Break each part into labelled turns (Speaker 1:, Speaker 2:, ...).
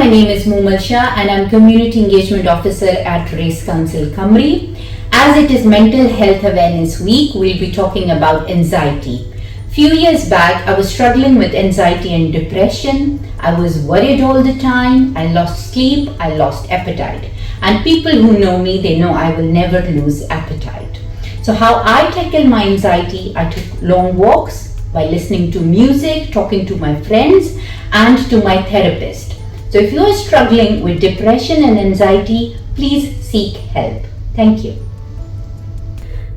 Speaker 1: name is Moomal Shah and I'm Community Engagement Officer at Race Council Kamri. As it is Mental Health Awareness Week, we'll be talking about anxiety. Few years back, I was struggling with anxiety and depression. I was worried all the time. I lost sleep. I lost appetite. And people who know me, they know I will never lose appetite. So how I tackle my anxiety, I took long walks by listening to music, talking to my friends, and to my therapist. So if you are struggling with depression and anxiety, please seek help. Thank you.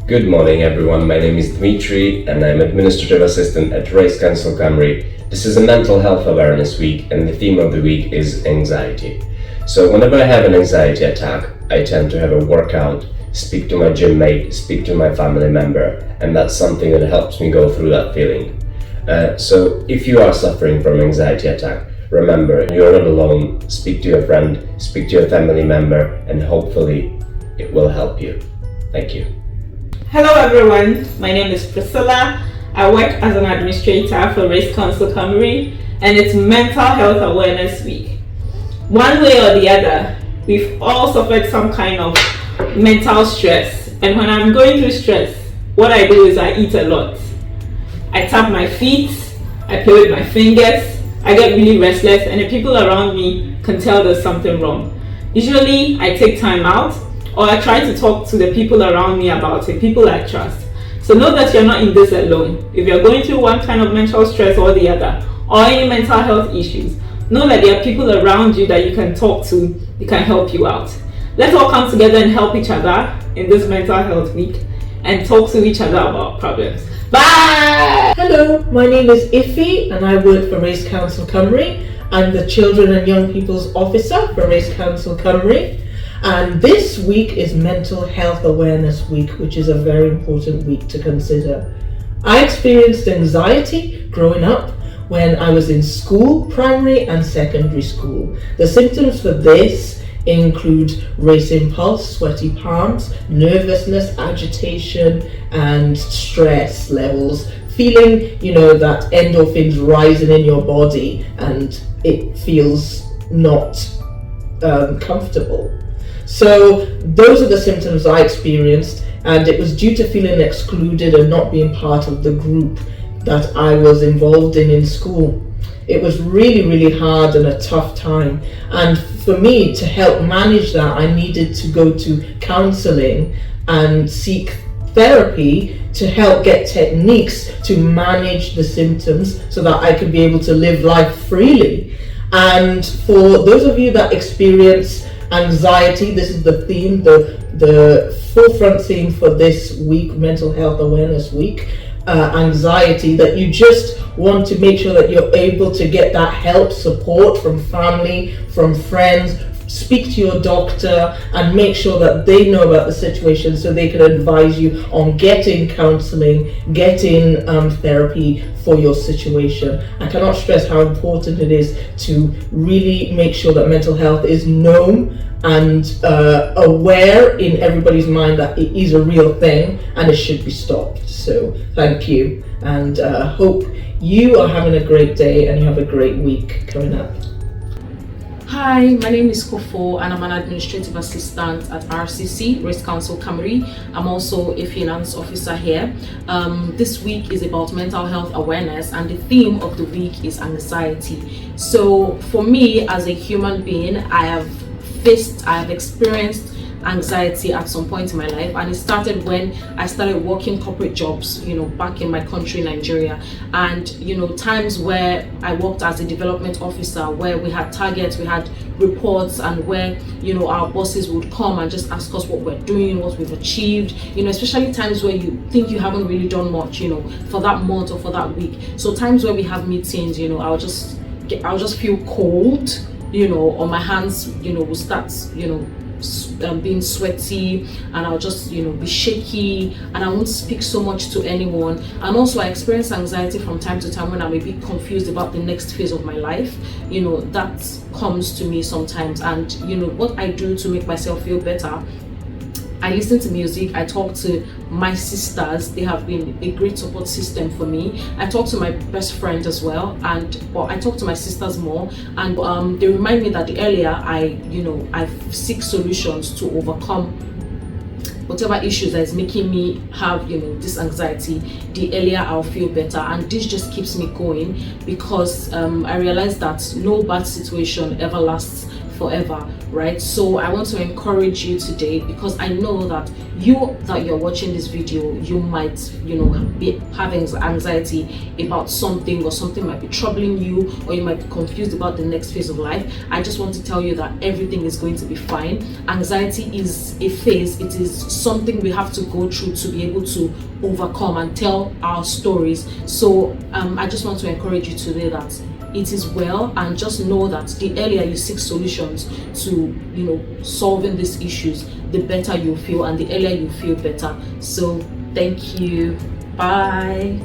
Speaker 2: Good morning everyone, my name is Dmitry and I'm Administrative Assistant at Race Council Kamri. This is a Mental Health Awareness Week and the theme of the week is anxiety. So whenever I have an anxiety attack, I tend to have a workout, speak to my gym mate, speak to my family member, and that's something that helps me go through that feeling. So if you are suffering from anxiety attack, remember you're not alone. Speak to your friend, speak to your family member, and hopefully it will help you. Thank you.
Speaker 3: Hello everyone, my name is Priscilla. I work as an administrator for Race Council Kamri and it's Mental Health Awareness Week. One way or the other, we've all suffered some kind of mental stress, and when I'm going through stress, what I do is I eat a lot. I tap my feet, I play with my fingers, I get really restless, and the people around me can tell there's something wrong. Usually I take time out or I try to talk to the people around me about it, people I trust. So know that you're not in this alone. If you're going through one kind of mental stress or the other, or any mental health issues, know that there are people around you that you can talk to, they can help you out. Let's all come together and help each other in this Mental Health Week and talk to each other about problems. Bye!
Speaker 4: Hello, my name is Ife and I work for Race Council Kamri. I'm the Children and Young People's Officer for Race Council Kamri. And this week is Mental Health Awareness Week, which is a very important week to consider. I experienced anxiety growing up when I was in school, primary and secondary school. The symptoms for this include racing pulse, sweaty palms, nervousness, agitation, and stress levels. Feeling, that endorphins rising in your body and it feels not comfortable. So those are the symptoms I experienced, and it was due to feeling excluded and not being part of the group that I was involved in school. It was really, really hard and a tough time. And for me to help manage that, I needed to go to counseling and seek therapy to help get techniques to manage the symptoms so that I could be able to live life freely. And for those of you that experience anxiety, this is the theme, the forefront theme for this week, Mental Health Awareness Week. Anxiety, that you just want to make sure that you're able to get that help, support from family, from friends. Speak to your doctor and make sure that they know about the situation so they can advise you on getting counseling, getting therapy for your situation. I cannot stress how important it is to really make sure that mental health is known and aware in everybody's mind that it is a real thing and it should be stopped. So thank you, and hope you are having a great day and you have a great week coming up.
Speaker 5: Hi, my name is Kofo and I'm an administrative assistant at RCC, Race Council Kamri. I'm also a finance officer here. This week is about mental health awareness and the theme of the week is anxiety. So for me as a human being, I have experienced anxiety at some point in my life, and it started when I started working corporate jobs, back in my country, Nigeria. And times where I worked as a development officer, where we had targets, we had reports, and where our bosses would come and just ask us what we're doing, what we've achieved, especially times where you think you haven't really done much for that month or for that week. So times where we have meetings, I'll just feel cold, or my hands will start being sweaty, and I'll just be shaky, and I won't speak so much to anyone. And also I experience anxiety from time to time when I'm a bit confused about the next phase of my life. That comes to me sometimes, and what I do to make myself feel better I listen to music, I talk to my sisters. They have been a great support system for me. I talk to my best friend as well, but I talk to my sisters more, and they remind me that the earlier I seek solutions to overcome whatever issues that is making me have this anxiety, the earlier I'll feel better. And this just keeps me going, because I realize that no bad situation ever lasts forever, right? So I want to encourage you today, because I know that you're watching this video, you might be having anxiety about something, or something might be troubling you, or you might be confused about the next phase of life. I just want to tell you that everything is going to be fine. Anxiety is a phase. It is something we have to go through to be able to overcome and tell our stories. So I just want to encourage you today that it is well, and just know that the earlier you seek solutions to solving these issues, the better you feel, and the earlier you feel better. So thank you. Bye.